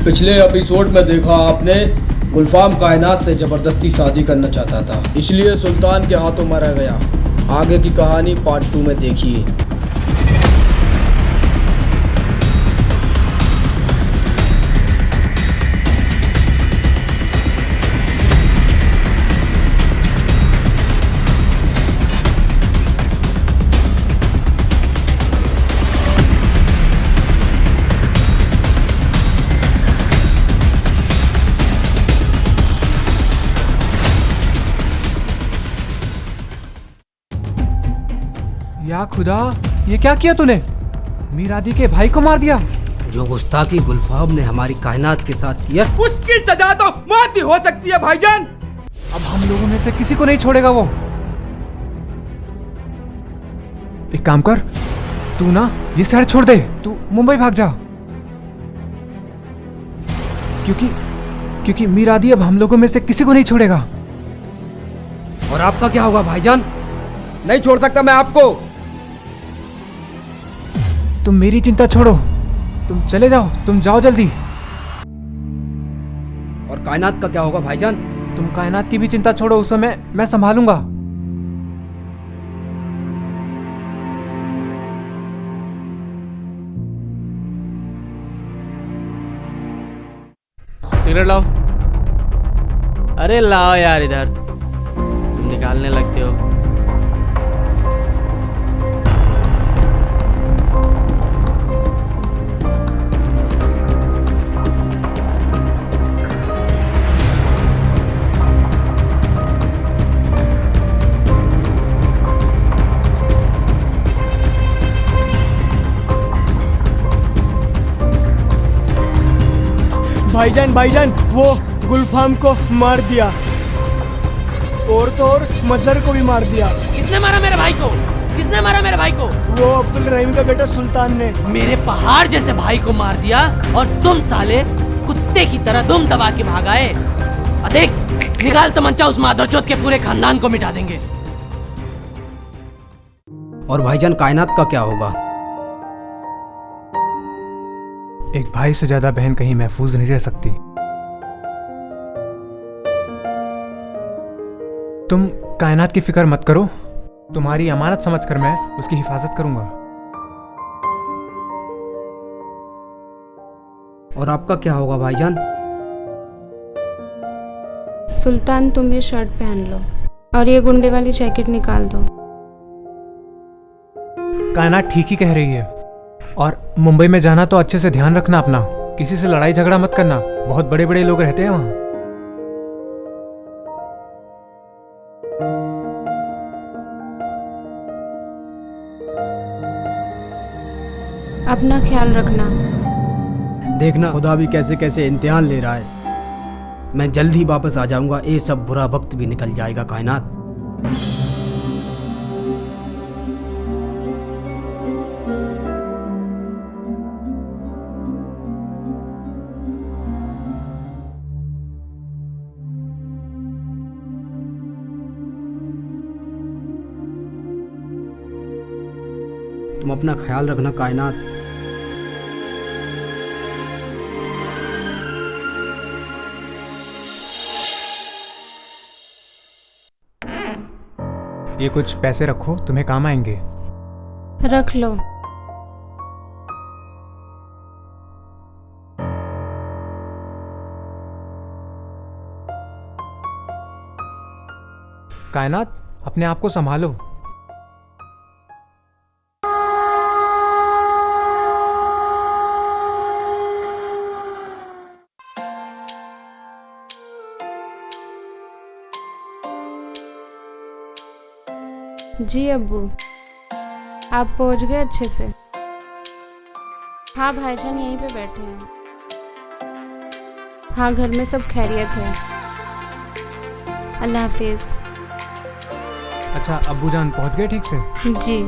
पिछले एपिसोड में देखा आपने, गुलफाम कायनात से जबरदस्ती शादी करना चाहता था, इसलिए सुल्तान के हाथों मारा गया। आगे की कहानी पार्ट 2 में देखिए। या खुदा, ये क्या किया तूने? मीरादी के भाई को मार दिया। जो गुस्ताखी गुलफाम ने हमारी कायनात के साथ किया, उसकी सजा तो मौत ही हो सकती है भाईजान। अब हम लोगों में से किसी को नहीं छोड़ेगा वो। एक काम कर, तू ना ये शहर छोड़ दे, तू मुंबई भाग जा। क्योंकि मीरादी अब हम लोगों में से किसी को नहीं छोड़ेगा। और आपका क्या होगा भाईजान? नहीं छोड़ सकता मैं आपको। तुम मेरी चिंता छोड़ो, तुम चले जाओ, तुम जाओ जल्दी। और कायनात का क्या होगा भाईजान? तुम कायनात की भी चिंता छोड़ो, उस समय मैं संभालूंगा। सिगरेट लाओ। अरे लाओ यार, इधर तुम निकालने लगते हो। भाईजान वो गुलफाम को मार दिया, और तो और मजहर को भी मार दिया। किसने मारा मेरे भाई को? किसने मारा मेरे भाई को? वो अब्दुल रहीम का बेटा सुल्तान ने। मेरे पहाड़ जैसे भाई को मार दिया और तुम साले कुत्ते की तरह दुम दबा के भाग आए। देख, निकाल तमंचा, उस मादरचोद के पूरे खानदान को मिटा देंगे। और भाईजान कायनात का क्या होगा? एक भाई से ज्यादा बहन कहीं महफूज नहीं रह सकती। तुम कायनात की फिक्र मत करो, तुम्हारी अमानत समझकर मैं उसकी हिफाजत करूंगा। और आपका क्या होगा भाईजान? सुल्तान, तुम ये शर्ट पहन लो और ये गुंडे वाली जैकेट निकाल दो। कायनात ठीक ही कह रही है। और मुंबई में जाना तो अच्छे से ध्यान रखना अपना, किसी से लड़ाई झगड़ा मत करना, बहुत बड़े बड़े लोग रहते हैं वहां। अपना ख्याल रखना। देखना खुदा भी कैसे कैसे इम्तिहान ले रहा है। मैं जल्द ही वापस आ जाऊंगा, ये सब बुरा वक्त भी निकल जाएगा कायनात। तुम अपना ख्याल रखना कायनात। ये कुछ पैसे रखो, तुम्हें काम आएंगे। रख लो। कायनात, अपने आप को संभालो। जी अब्बू, आप पहुंच गए अच्छे से? हाँ भाईजान, यहीं पे बैठे हैं। हाँ, घर में सब खैरियत है। अल्लाह हाफिज। अच्छा, अब्बू जान पहुंच गए ठीक से? जी।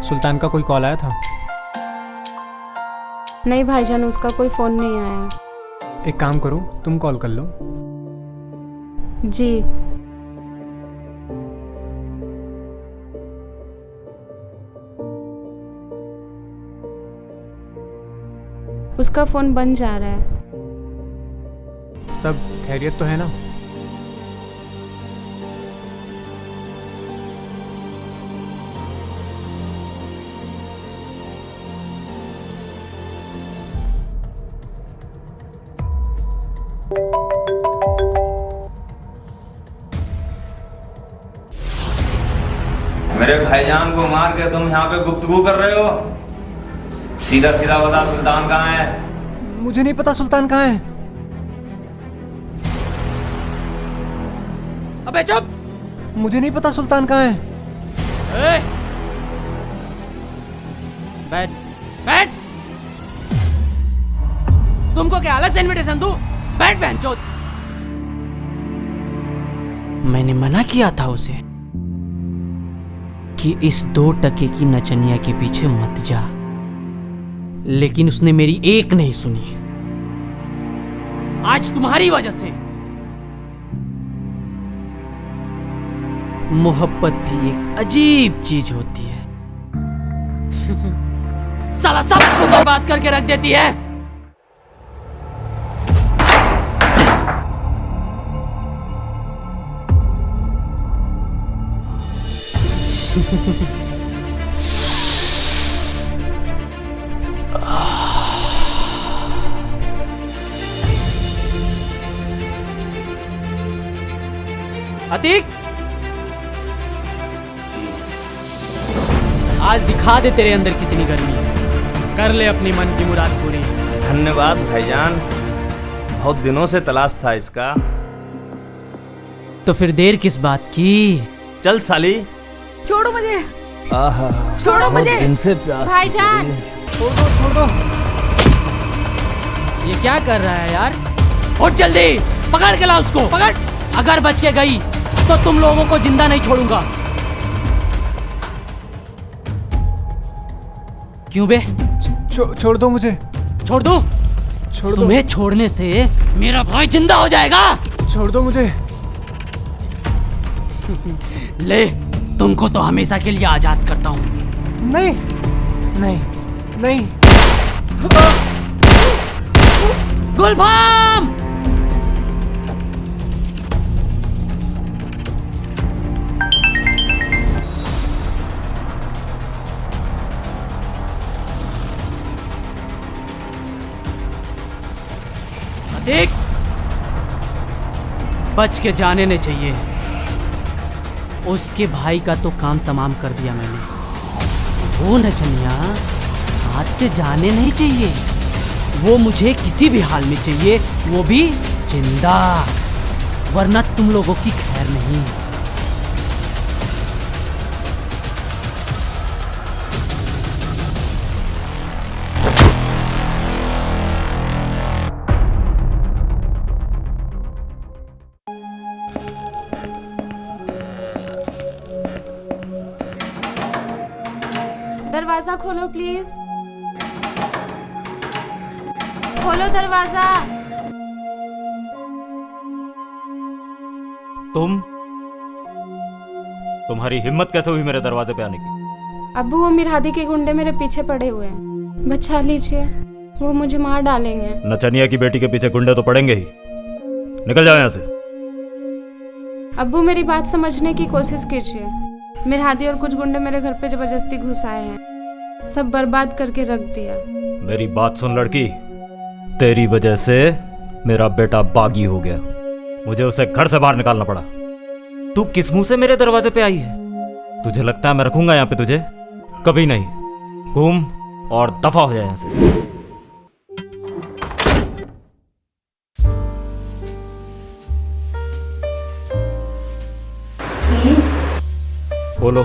सुल्तान का कोई कॉल आया था? नहीं भाईजान, उसका कोई फ़ोन नहीं आया। एक काम करो, तुम कॉल कर लो। जी। उसका आपका फ़ोन बंद जा रहा है। सब खैरियत तो है ना? मेरे भाईजान को मार के तुम यहाँ पे गुफ्तगू कर रहे हो? सीधा सीधा बता, सुल्तान कहाँ है? मुझे नहीं पता सुल्तान कहाँ है। अबे चुप! मुझे नहीं पता सुल्तान कहाँ है। ए! बैठ बैठ। तुमको क्या अलग से इनविटेशन दूं? बैठ बहनचोद। मैंने मना किया था उसे कि इस 2 टके की नचनिया के पीछे मत जा, लेकिन उसने मेरी एक नहीं सुनी। आज तुम्हारी वजह से मोहब्बत भी एक अजीब चीज होती है। साला सबको बर्बाद करके रख देती है। अतीक, आज दिखा दे तेरे अंदर कितनी गर्मी है। कर ले अपनी मन की मुराद पूरी। धन्यवाद भाईजान, बहुत दिनों से तलाश था इसका। तो फिर देर किस बात की? चल साली। छोड़ो मुझे, आहा, छोड़ो मुझे। बहुत दिन से प्यास थी भाईजान। तेरी। छोड़ दो। ये क्या कर रहा है यार? उठ जल्दी, पकड़ के ला उसको, पकड़। अगर बच के गई तो तुम लोगों को जिंदा नहीं छोड़ूंगा। क्यों बे? छोड़ दो मुझे। छोड़ दो? छोड़ दो। तुम्हें छोड़ने से मेरा भाई जिंदा हो जाएगा। छोड़ दो मुझे। ले, तुमको तो हमेशा के लिए आजाद करता हूँ। नहीं नहीं नहीं। गुलफाम! देख, बच के जाने नहीं चाहिए। उसके भाई का तो काम तमाम कर दिया मैंने। वो नचनिया हाथ से जाने नहीं चाहिए। वो मुझे किसी भी हाल में चाहिए, वो भी जिंदा, वरना तुम लोगों की खैर नहीं। दरवाजा खोलो प्लीज, खोलो दरवाजा। तुम्हारी हिम्मत कैसे हुई मेरे दरवाजे पे आने की? अब्बू, वो मिरादी के गुंडे मेरे पीछे पड़े हुए हैं, बचा लीजिए, वो मुझे मार डालेंगे। नचनिया की बेटी के पीछे गुंडे तो पड़ेंगे ही। निकल जाओ यहाँ से। अब्बू, मेरी बात समझने की कोशिश कीजिए। मिरादी और कुछ गुंडे मेरे घर पे जबरदस्ती घुस आए हैं, सब बर्बाद करके रख दिया। मेरी बात सुन लड़की, तेरी वजह से मेरा बेटा बागी हो गया। मुझे उसे घर से बाहर निकालना पड़ा। तू किस मुंह से मेरे दरवाजे पे आई है? तुझे लगता है मैं रखूंगा यहाँ पे तुझे? कभी नहीं। घूम और दफा हो जाए यहाँ से। बोलो।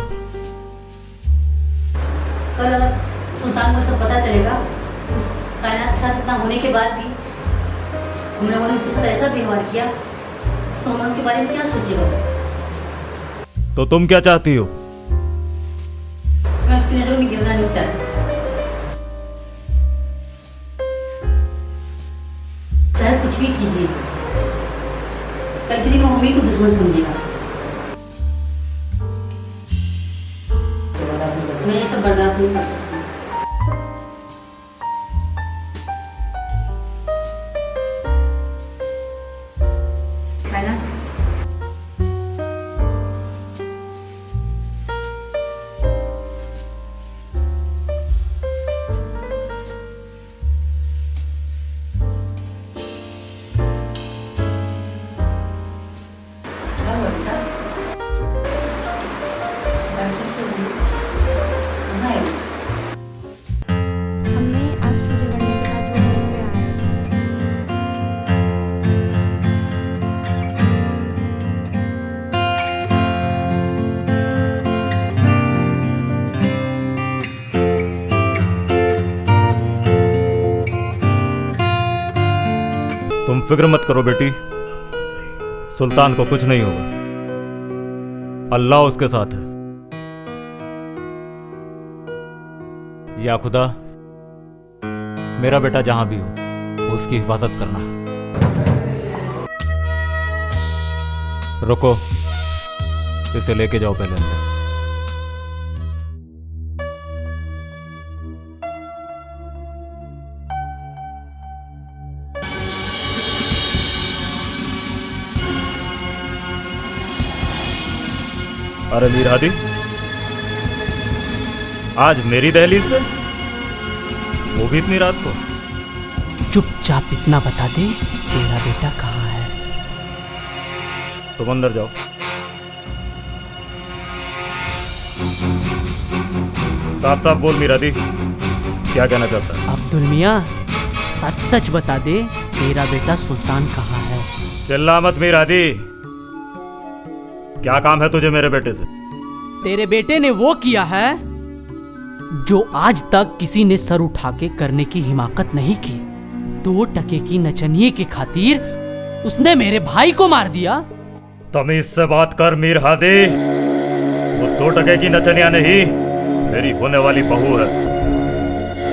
कल अगर सुल्तान को सब पता चलेगा, कायनात के साथ इतना होने के बाद भी हम लोगों ने उसके साथ ऐसा व्यवहार किया, तो हम उनके बारे में क्या सोचेगा? तो तुम क्या चाहती हो? मैं उसकी नजरों में गिरना नहीं चाहती, चाहे कुछ भी कीजिए। कल के दिन वो हमें को दुश्मन समझेगा। मैं ये सब बर्दाश्त नहीं कर सकती। फिक्र मत करो बेटी, सुल्तान को कुछ नहीं होगा, अल्लाह उसके साथ है। या खुदा, मेरा बेटा जहां भी हो उसकी हिफाजत करना। रुको, इसे लेके जाओ पहले अंदर। अरे मीर हादी, आज मेरी दहलीज पे, वो भी इतनी रात को? चुपचाप इतना बता दे, तेरा बेटा कहाँ है? तुम अंदर जाओ। साफ साफ बोल मीर हादी, क्या कहना चाहता है? अब्दुल मियाँ, सच सच बता दे, तेरा बेटा सुल्तान कहाँ है? चिल्ला मत मीर हादी, क्या काम है तुझे मेरे बेटे से? तेरे बेटे ने वो किया है जो आज तक किसी ने सर उठा के करने की हिमाकत नहीं की। 2 टके की नचनिए के खातिर उसने मेरे भाई को मार दिया। तमीज से बात कर मीर हादी, वो 2 टके की नचनिया नहीं, मेरी होने वाली बहू है।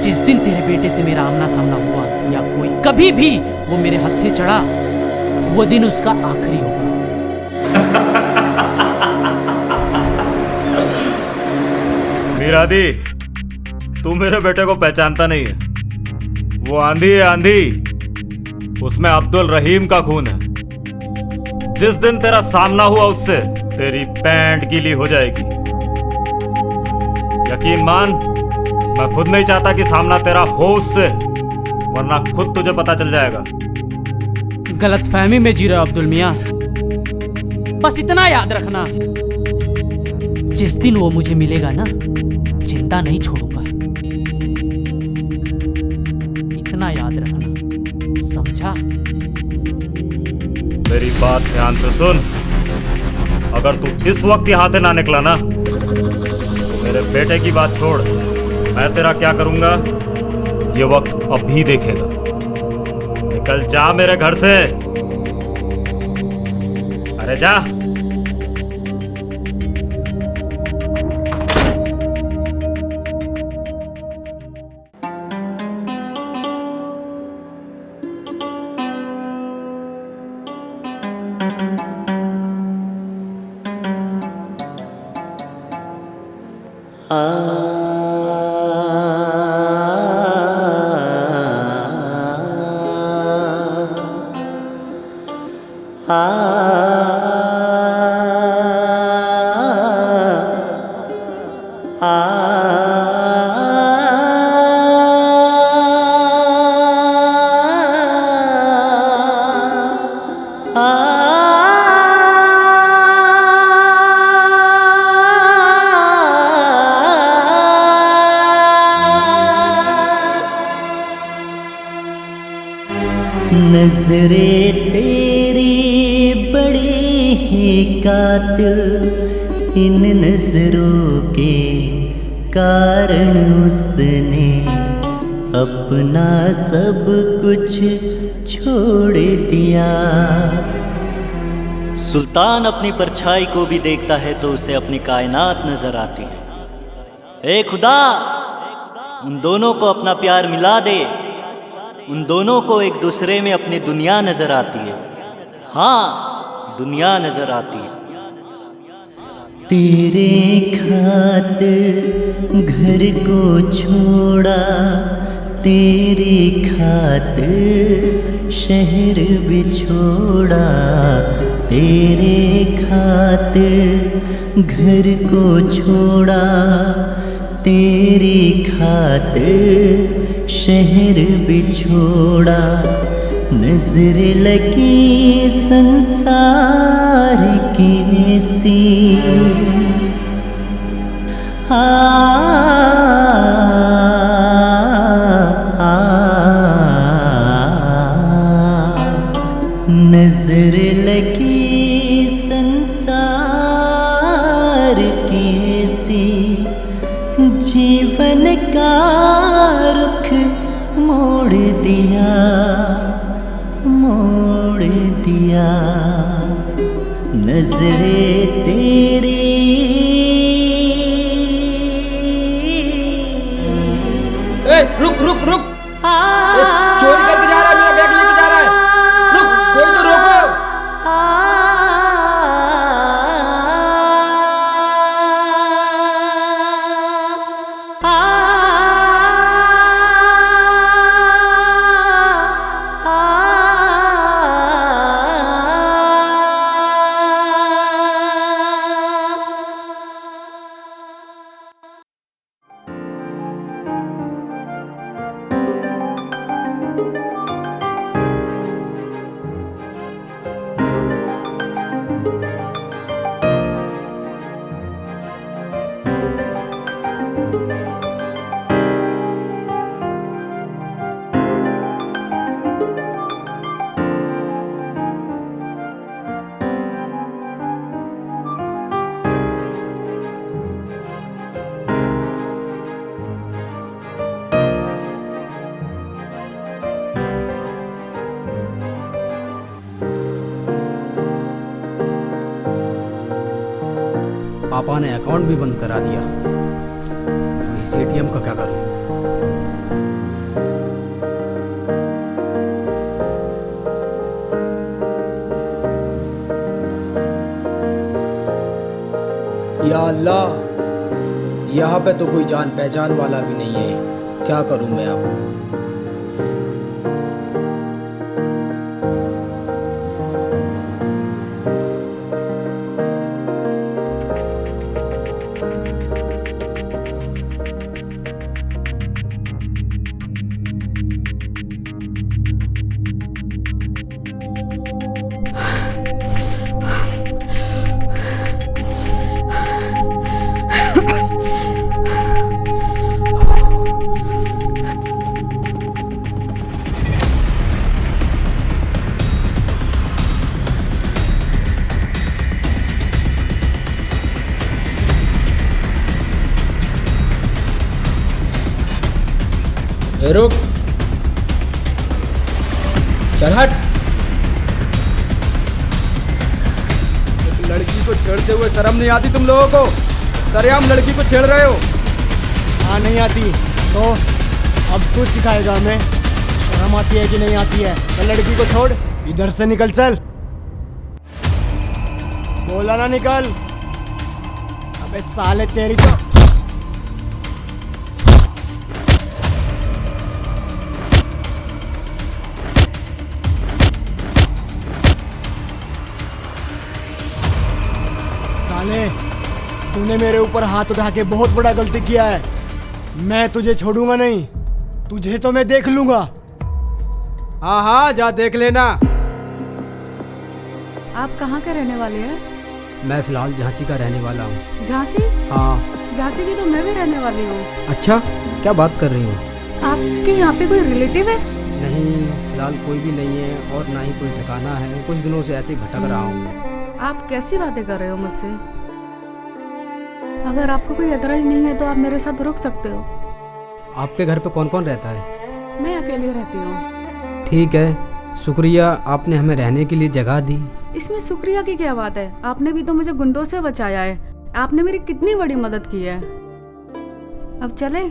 जिस दिन तेरे बेटे से मेरा आमना सामना हुआ या कोई कभी भी वो मेरे हत्थे चढ़ा, वो दिन उसका आखिरी होगा। मीर हादी, तू मेरे बेटे को पहचानता नहीं है। वो आंधी है आंधी, उसमें अब्दुल रहीम का खून है। जिस दिन तेरा सामना हुआ उससे, तेरी पैंट गीली हो जाएगी। यकीन मान, मैं खुद नहीं चाहता कि सामना तेरा हो उससे, वरना खुद तुझे पता चल जाएगा। गलतफहमी में जी रहे हो अब्दुल मियाँ। बस इतना याद रखना, जिस दिन वो मुझे मिलेगा ना, जिंदा नहीं छोड़ूंगा। इतना याद रखना, समझा? मेरी बात ध्यान से सुन, अगर तू इस वक्त यहां से ना निकला ना, तो मेरे बेटे की बात छोड़, मैं तेरा क्या करूंगा ये वक्त अभी देखेगा। निकल जा मेरे घर से, अरे जा। नजरें तेरी बड़ी ही कातिल, इन नजरों के कारण उसने अपना सब कुछ छोड़ दिया। सुल्तान अपनी परछाई को भी देखता है तो उसे अपनी कायनात नजर आती है। ए खुदा, उन दोनों को अपना प्यार मिला दे। उन दोनों को एक दूसरे में अपनी दुनिया नजर आती है। हाँ, दुनिया नजर आती है। तेरे खातिर घर को छोड़ा, तेरे खातिर शहर भी छोड़ा, तेरे खातिर घर को छोड़ा, तेरे खातिर शहर भी छोड़ा। नजर लगी संसार की सी, नजर लगी संसार की सी, जीवन का रुख मोड़ दिया, मोड़ नजरें तेरी रुक रुक रुक। चोरी करके जा रहा है, मेरा बैग लेके जा रहा है। रुक, कोई तो रोको। पापा ने अकाउंट भी बंद करा दिया। अब इस एटीएम का क्या करूं? या अल्लाह, यहाँ पे तो कोई जान पहचान वाला भी नहीं है। क्या करूं मैं अब? रुक, चल हट। लड़की को छेड़ते हुए शर्म नहीं आती तुम लोगों को? सरेआम लड़की को छेड़ रहे हो। हाँ, नहीं आती तो अब तू सिखाएगा हमें शर्म आती है कि नहीं आती है। चल लड़की को छोड़, इधर से निकल। चल, बोला ना निकल। अबे साले तेरी तो साले, तूने मेरे ऊपर हाथ उठा के बहुत बड़ा गलती किया है। मैं तुझे छोड़ूंगा नहीं, तुझे तो मैं देख लूंगा। हाँ हाँ, जा देख लेना। आप कहाँ के रहने वाले हैं? मैं फिलहाल झांसी का रहने वाला हूँ। झांसी? हाँ। झांसी की तो मैं भी रहने वाली हूँ। अच्छा, क्या बात कर रही हूँ? आपके यहाँ पे कोई रिलेटिव है? नहीं, फिलहाल कोई भी नहीं है और ना ही कोई ठिकाना है। कुछ दिनों से ऐसे ही भटक रहा हूँ मैं। आप कैसी बातें कर रहे हो मुझसे? अगर आपको कोई एतराज नहीं है तो आप मेरे साथ रुक सकते हो। आपके घर पे कौन कौन रहता है? मैं अकेली रहती हूँ। ठीक है, शुक्रिया, आपने हमें रहने के लिए जगह दी। इसमें शुक्रिया की क्या बात है? आपने भी तो मुझे गुंडों से बचाया है। आपने मेरी कितनी बड़ी मदद की है। अब चलें?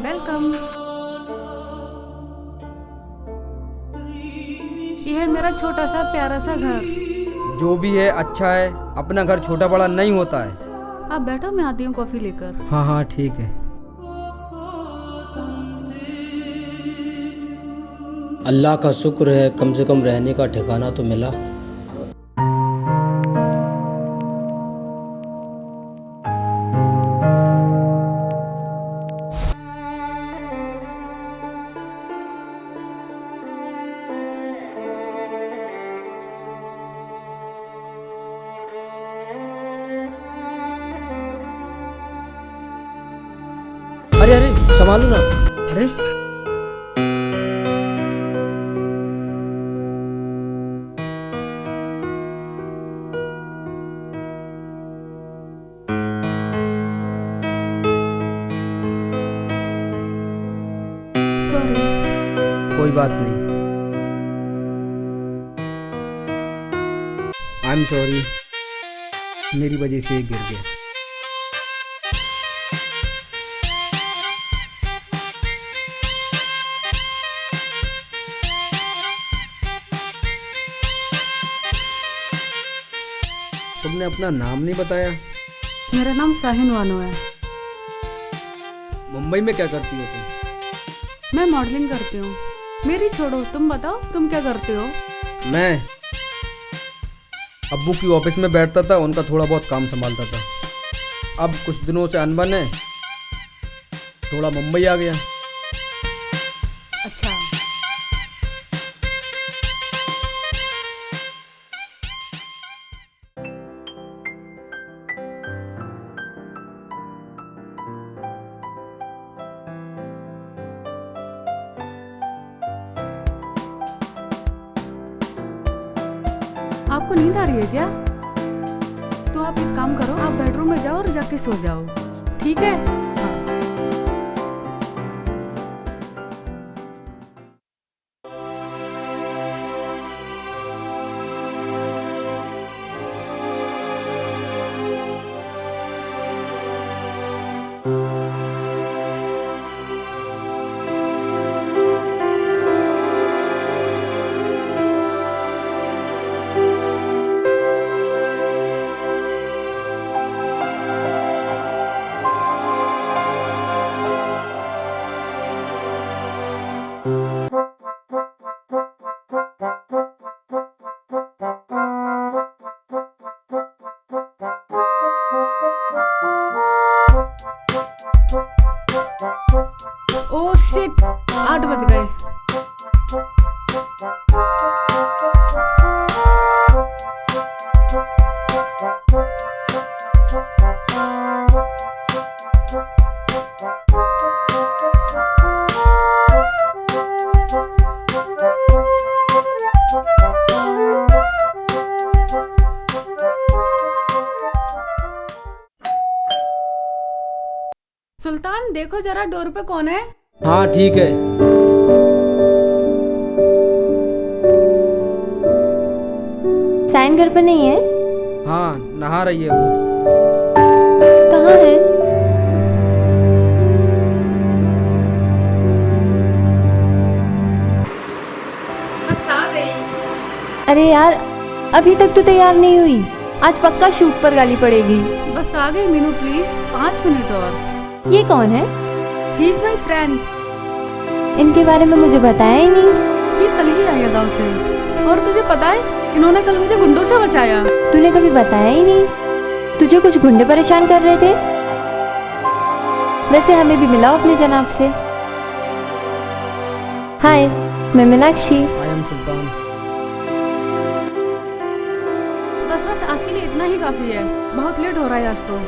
वेलकम। यह है मेरा छोटा सा प्यारा सा घर। जो भी है अच्छा है, अपना घर छोटा बड़ा नहीं होता है। आप बैठो, मैं आती हूँ कॉफी लेकर। हाँ हाँ ठीक है। अल्लाह का शुक्र है, कम से कम रहने का ठिकाना तो मिला। अरे अरे, संभालो ना। अरे कोई बात नहीं। आई एम सॉरी, मेरी वजह से ये गिर गया। तुमने अपना नाम नहीं बताया। मेरा नाम साहिन वानो है। मुंबई में क्या करती हो तुम? मैं मॉडलिंग करती हूँ। मेरी छोड़ो, तुम बताओ तुम क्या करते हो? मैं अब्बू की ऑफिस में बैठता था, उनका थोड़ा बहुत काम संभालता था। अब कुछ दिनों से अनबन है, थोड़ा मुंबई आ गया। अच्छा, आपको नींद आ रही है क्या? तो आप एक काम करो, आप बेडरूम में जाओ और जाके सो जाओ, ठीक है? हाँ। ओह शिट, 8 बज गए। सुल्तान देखो जरा डोर पे कौन है? हाँ ठीक है। साइन घर पर नहीं है? हाँ, नहा रही है वो। कहाँ है? बस आ गई। अरे यार, अभी तक तो तैयार नहीं हुई। आज पक्का शूट पर गाली पड़ेगी। बस आ गई मीनू, प्लीज 5 मिनट और। ये कौन है? He is my friend. इनके बारे में मुझे बताया ही नहीं। ये कल ही आया गाँव से, और तुझे पता है इन्होंने कल मुझे गुंडों से बचाया। तूने कभी बताया ही नहीं। तुझे कुछ गुंडे परेशान कर रहे थे? वैसे हमें भी मिलाओ अपने जनाब से। हाय, मैं मीनाक्षी। आई एम सुल्तान। बस बस आज के लिए इतना ही काफी है, बहुत लेट हो रहा है आज तो।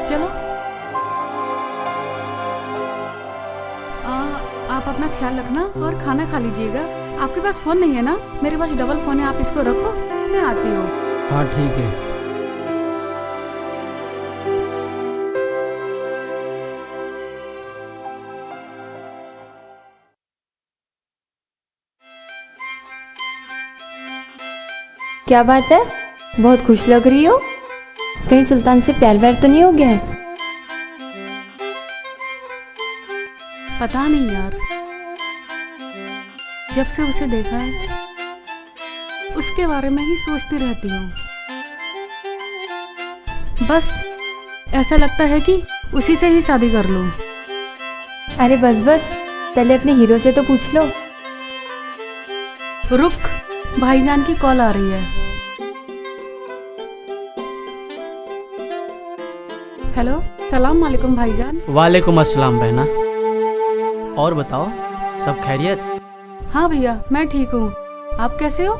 चलो आप अपना ख्याल रखना और खाना खा लीजिएगा। आपके पास फोन नहीं है ना? मेरे पास डबल फोन है, आप इसको रखो, मैं आती हूँ। हाँ ठीक है। क्या बात है, बहुत खुश लग रही हो। कहीं सुल्तान से प्यार व्यार तो नहीं हो गया है? पता नहीं यार, जब से उसे देखा है उसके बारे में ही सोचती रहती हूँ। बस ऐसा लगता है कि उसी से ही शादी कर लूँ। अरे बस बस, पहले अपने हीरो से तो पूछ लो। रुक, भाईजान की कॉल आ रही है। हेलो, सलाम वालेकुम भाईजान। वालेकुम अस्सलाम बहना। और बताओ, सब खैरियत? हाँ भैया, मैं ठीक हूँ, आप कैसे हो?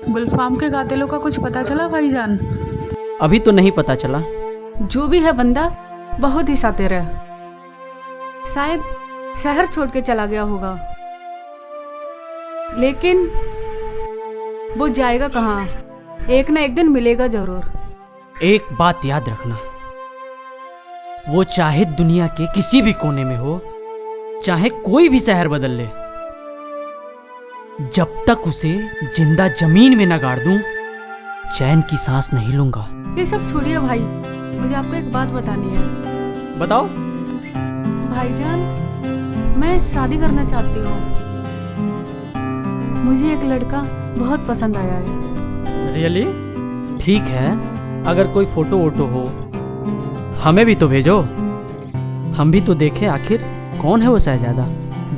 गुलफाम के कातिलों का कुछ पता चला भाईजान? अभी तो नहीं पता चला। जो भी है बंदा बहुत ही शातिर है, शायद शहर छोड़ के चला गया होगा, लेकिन वो जाएगा कहाँ? एक ना एक दिन मिलेगा जरूर। एक बात याद रखना, वो चाहे दुनिया के किसी भी कोने में हो, चाहे कोई भी शहर बदल ले, जब तक उसे जिंदा जमीन में न गाड़ दूं, चैन की सांस नहीं लूंगा। ये सब छोड़िए भाई, मुझे आपको एक बात बतानी है। बताओ। भाईजान, मैं शादी करना चाहती हूँ। मुझे एक लड़का बहुत पसंद आया है। रियली? ठीक है, अगर कोई फोटो वोटो हो हमें भी तो भेजो, हम भी तो देखें आखिर कौन है वो शहजादा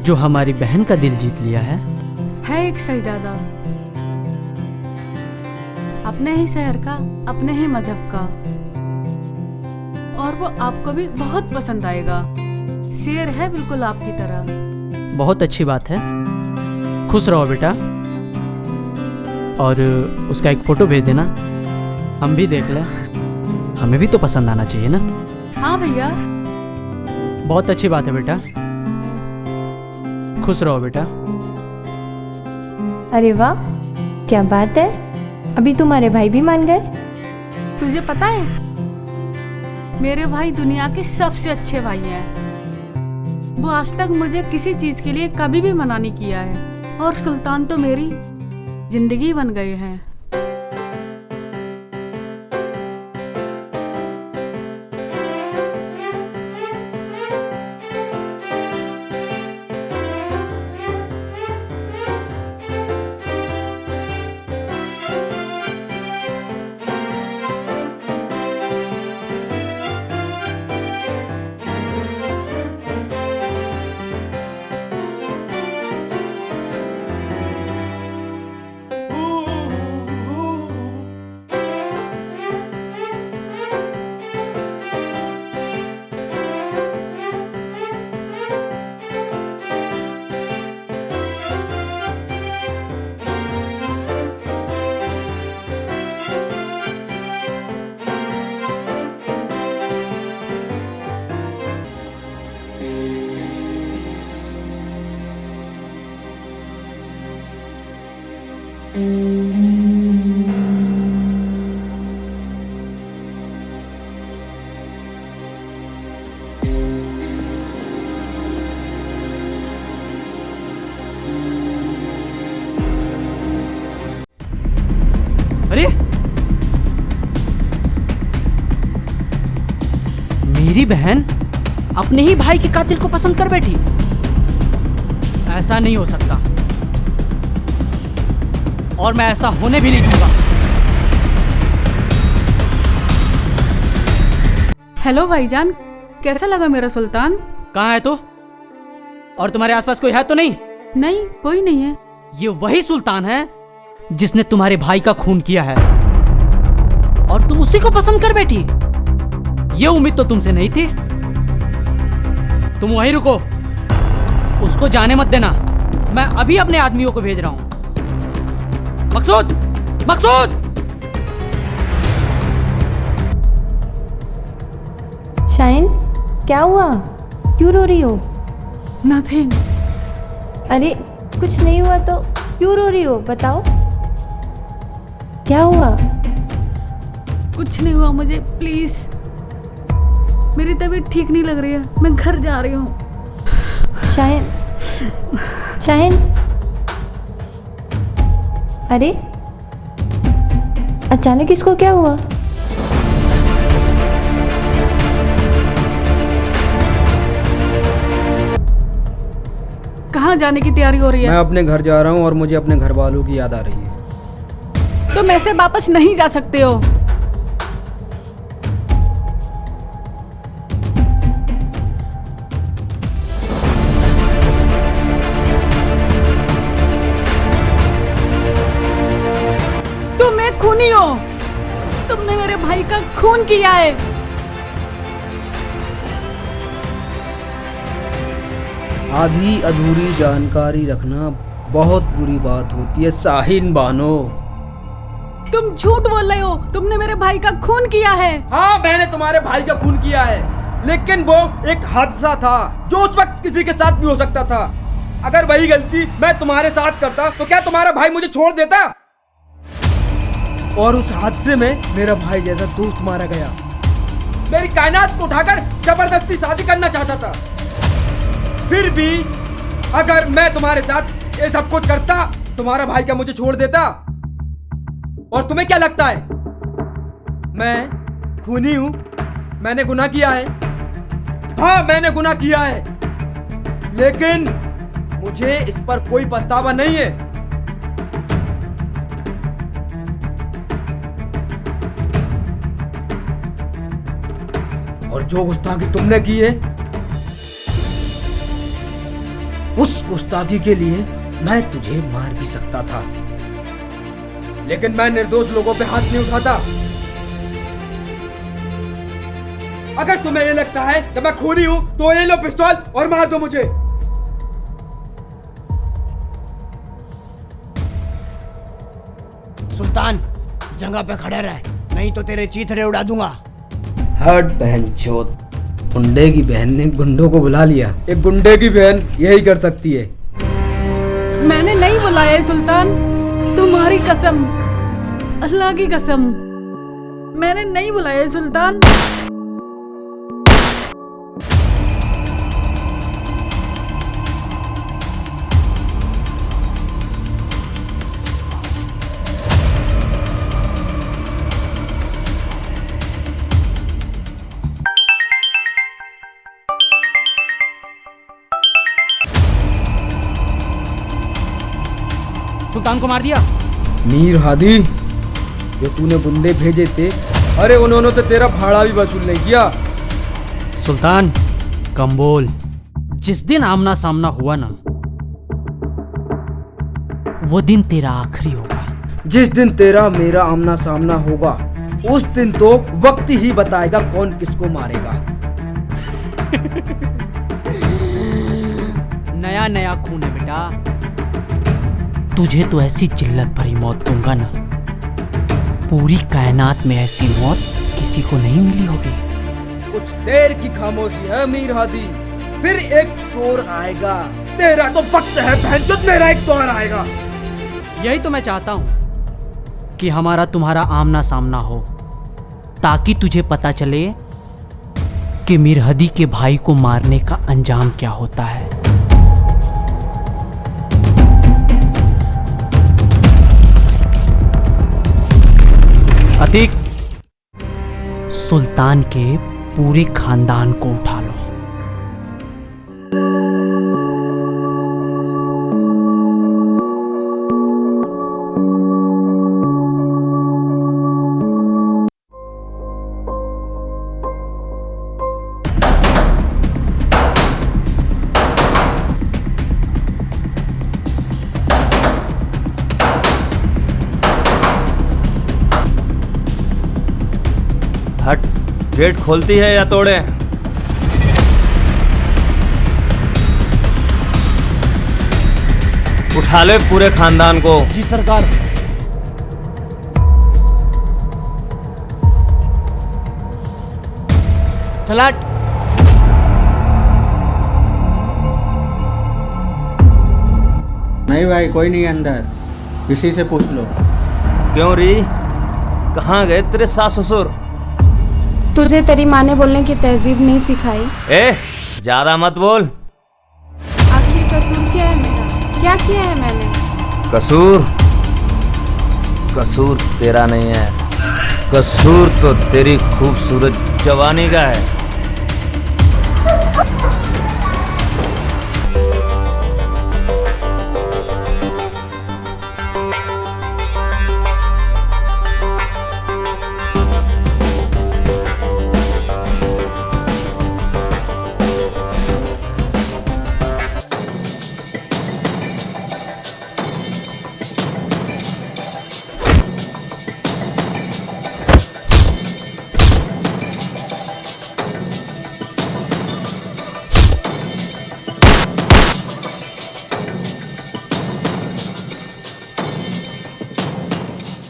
जो हमारी बहन का दिल जीत लिया है। एक शहजादा, अपने ही शहर का, अपने ही मजहब का, और वो आपको भी बहुत पसंद आएगा। शेर है बिल्कुल आपकी तरह। बहुत अच्छी बात है, खुश रहो बेटा। और उसका एक फोटो भेज देना, हम भी देख लें, हमें भी तो पसंद आना चाहिए ना। हाँ भैया। बहुत अच्छी बात है बेटा, खुश रहो बेटा। अरे वाह, क्या बात है, अभी तुम्हारे भाई भी मान गए। तुझे पता है, मेरे भाई दुनिया के सबसे अच्छे भाई हैं। वो आज तक मुझे किसी चीज के लिए कभी भी मना नहीं किया है, और सुल्तान तो मेरी जिंदगी बन गए हैं। अरे मेरी बहन अपने ही भाई के कातिल को पसंद कर बैठी। ऐसा नहीं हो सकता, और मैं ऐसा होने भी नहीं दूंगा। हेलो भाईजान, कैसा लगा मेरा सुल्तान? कहाँ है तू? और तुम्हारे आसपास कोई है तो नहीं? नहीं, कोई नहीं है। ये वही सुल्तान है जिसने तुम्हारे भाई का खून किया है, और तुम उसी को पसंद कर बैठी। ये उम्मीद तो तुमसे नहीं थी। तुम वहीं रुको, उसको जाने मत देना। मैं अभी अपने आदमियों को भेज रहा हूं। मकसूद, मकसूद! शाइन, क्या हुआ? क्यों रो रही हो? नथिंग। अरे कुछ नहीं हुआ तो क्यों रो रही हो? बताओ क्या हुआ? कुछ नहीं हुआ मुझे, प्लीज। मेरी तबीयत ठीक नहीं लग रही है, मैं घर जा रही हूँ। शाहिन, शाहिन, अरे अचानक इसको क्या हुआ? कहाँ जाने की तैयारी हो रही है? मैं अपने घर जा रहा हूँ और मुझे अपने घर वालों की याद आ रही है। तुम ऐसे वापस नहीं जा सकते हो। तुम एक खूनी हो, तुमने मेरे भाई का खून किया है। आधी अधूरी जानकारी रखना बहुत बुरी बात होती है शाहीन बानो। तुम झूठ बोल रहे हो, तुमने मेरे भाई का खून किया है। हाँ, मैंने तुम्हारे भाई का खून किया है, लेकिन वो एक हादसा था जो उस वक्त किसी के साथ भी हो सकता था। अगर वही गलती मैं तुम्हारे साथ करता तो क्या तुम्हारा भाई मुझे छोड़ देता? और उस हादसे में मेरा भाई जैसा दोस्त मारा गया। मेरी कायनात को उठाकर जबरदस्ती शादी करना चाहता था। फिर भी अगर मैं तुम्हारे साथ ये सब कुछ करता तुम्हारा भाई क्या मुझे छोड़ देता? और तुम्हें क्या लगता है मैं खूनी हूं? मैंने गुनाह किया है, हाँ मैंने गुनाह किया है, लेकिन मुझे इस पर कोई पछतावा नहीं है। और जो गुस्ताखी तुमने की है, उस गुस्ताखी के लिए मैं तुझे मार भी सकता था, लेकिन मैं निर्दोष लोगों पे हाथ नहीं उठाता। अगर तुम्हें ये लगता है कि मैं खूनी हूं तो ये लो पिस्तौल और मार दो मुझे। सुल्तान जगह पे खड़े रह, नहीं तो तेरे चीथड़े उड़ा दूंगा। हट बहनचोद, गुंडे की बहन ने गुंडों को बुला लिया। एक गुंडे की बहन यही कर सकती है। मैंने नहीं बुलाया है सुल्तान, तुम्हारी कसम, अल्लाह की कसम, मैंने नहीं बुलाया है सुल्तान। सुल्तान को मार दिया? मीर हादी, जो तूने गुंडे भेजे थे, अरे उन्होंने तो तेरा भाड़ा भी वसूल नहीं किया। सुल्तान कम बोल। जिस दिन आमना सामना हुआ ना, वो दिन तेरा आखिरी होगा। जिस दिन तेरा मेरा आमना सामना होगा, उस दिन तो वक्त ही बताएगा कौन किसको मारेगा। नया नया खून है बेटा, तुझे तो ऐसी जिल्लत भरी मौत दूंगा ना, पूरी कायनात में ऐसी मौत किसी को नहीं मिली होगी। कुछ देर की खामोशी है मीर हादी, फिर एक शोर आएगा। तेरा तो वक्त है बहनचोद, मेरा एक दौर आएगा। यही तो मैं चाहता हूं कि हमारा तुम्हारा आमना सामना हो, ताकि तुझे पता चले कि मीर हदी के भाई को मारने का अंजाम क्या होता है। अतीक, सुल्तान के पूरे खानदान को उठा लो। हट, गेट खोलती है या तोड़े? उठा ले पूरे खानदान को। जी सरकार। चलाट। नहीं भाई, कोई नहीं अंदर, किसी से पूछ लो। क्यों री, कहाँ गए तेरे सास ससुर? तुझे तेरी माँ ने बोलने की तहजीब नहीं सिखाई? ए, ज्यादा मत बोल। आखिर कसूर क्या है मेरा? क्या किया है मैंने? कसूर तेरा नहीं है, कसूर तो तेरी खूबसूरत जवानी का है।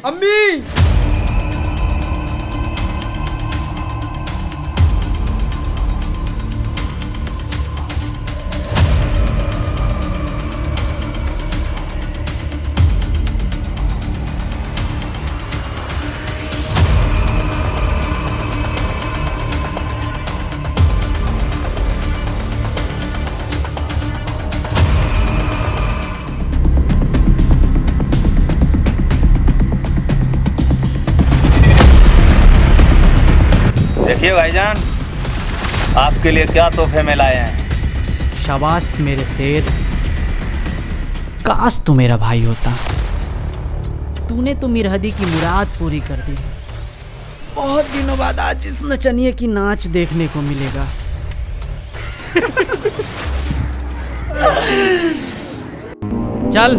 अम्मी, देखिए भाईजान, आपके लिए क्या तोहफे में लाए हैं। शाबाश मेरे शेर, काश तू मेरा भाई होता। तूने तो मिरहदी की मुराद पूरी कर दी। बहुत दिनों बाद आज इस नचनिए की नाच देखने को मिलेगा। चल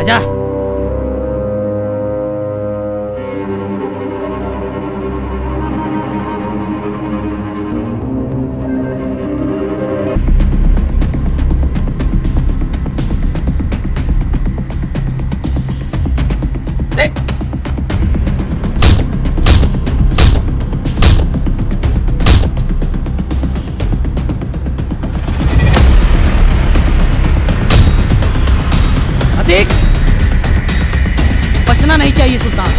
आजा। देख, बचना नहीं चाहिए सुल्तान।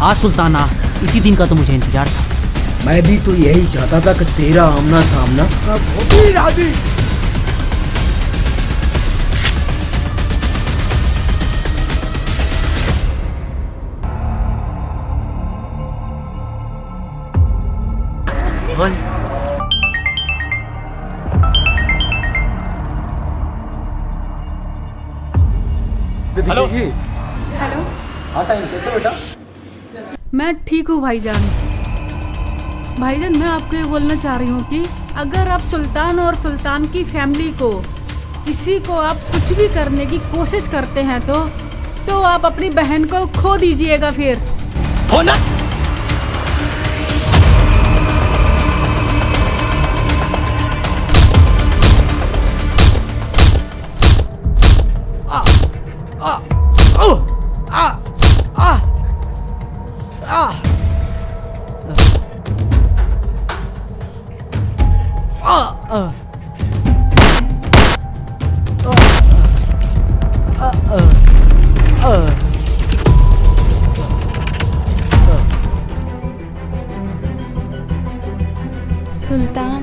आज सुल्तान आ, इसी दिन का तो मुझे इंतजार था। मैं भी तो यही चाहता था कि तेरा आमना सामना अब हो भी राजी। बोल। हेलो। हेलो। हाँ साइन, कैसे बेटा? मैं ठीक हूँ भाईजान। भाईजान, मैं आपको ये बोलना चाह रही हूँ कि अगर आप सुल्तान और सुल्तान की फैमिली को, किसी को आप कुछ भी करने की कोशिश करते हैं तो आप अपनी बहन को खो दीजिएगा फिर। हो ना? सुल्तान,